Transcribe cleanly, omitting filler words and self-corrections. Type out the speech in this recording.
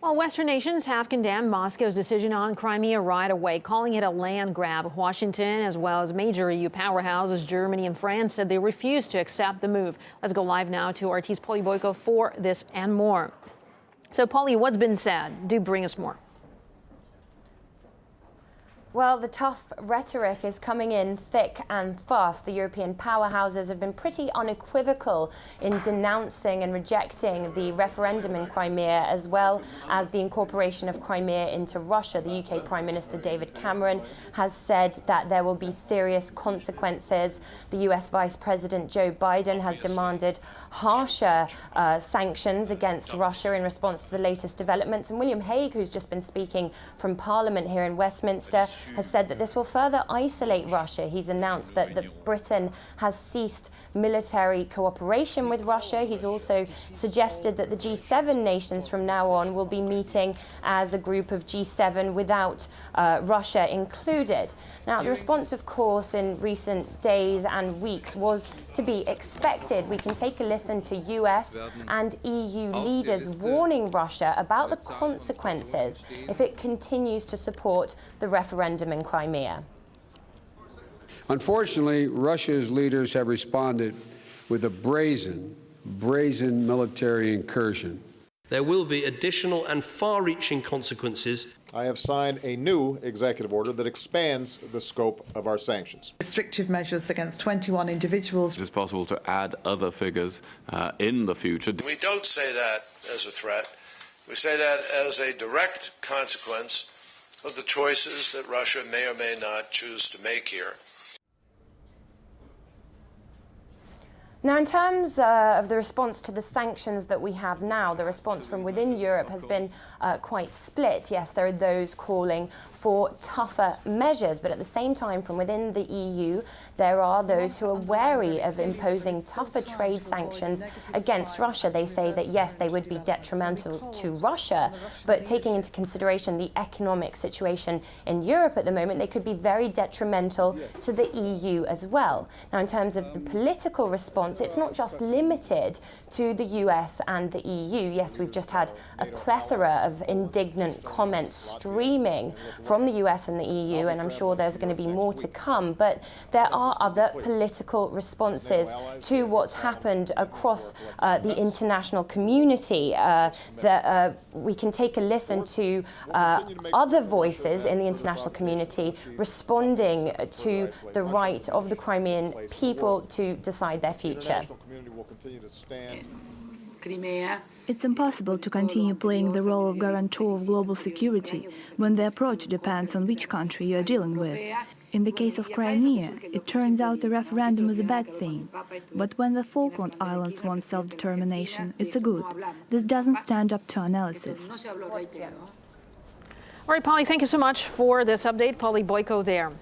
Well, Western nations have condemned Moscow's decision on Crimea right away, calling it a land grab. Washington, as well as major EU powerhouses, Germany and France, said they refused to accept the move. Let's go live now to RT's Polly Boyko for this and more. So, Polly, what's been said? Do bring us more. Well, the tough rhetoric is coming in thick and fast. The European powerhouses have been pretty unequivocal in denouncing and rejecting the referendum in Crimea, as well as the incorporation of Crimea into Russia. The UK Prime Minister David Cameron has said that there will be serious consequences. The US Vice President Joe Biden has demanded harsher sanctions against Russia in response to the latest developments. And William Hague, who's just been speaking from Parliament here in Westminster, has said that this will further isolate Russia. He's announced that Britain has ceased military cooperation with Russia. He's also suggested that the G7 nations from now on will be meeting as a group of G7 without Russia included. Now, the response, of course, in recent days and weeks was to be expected. We can take a listen to US and EU leaders warning Russia about the consequences if it continues to support the referendum in Crimea. Unfortunately, Russia's leaders have responded with a brazen military incursion. There will be additional and far-reaching consequences. I have signed a new executive order that expands the scope of our sanctions. Restrictive measures against 21 individuals. It is possible to add other figures in the future. We don't say that as a threat. We say that as a direct consequence of the choices that Russia may or may not choose to make here. Now, in terms of the response to the sanctions that we have now, the response from within Europe has been quite split. Yes, there are those calling for tougher measures, but at the same time, from within the EU, there are those who are wary of imposing tougher trade sanctions against Russia. They say that, yes, they would be detrimental to Russia, but taking into consideration the economic situation in Europe at the moment, they could be very detrimental to the EU as well. Now, in terms of the political response, it's not just limited to the US and the EU. Yes, we've just had a plethora of indignant comments streaming from the US and the EU, and I'm sure there's going to be more to come. But there are other political responses to what's happened across the international community. We can take a listen to other voices in the international community responding to the right of the Crimean people to decide their future. It's impossible to continue playing the role of guarantor of global security when the approach depends on which country you are dealing with. In the case of Crimea, it turns out the referendum is a bad thing. But when the Falkland Islands want self-determination, it's a good. This doesn't stand up to analysis. All right, Polly, thank you so much for this update. Polly Boyko there.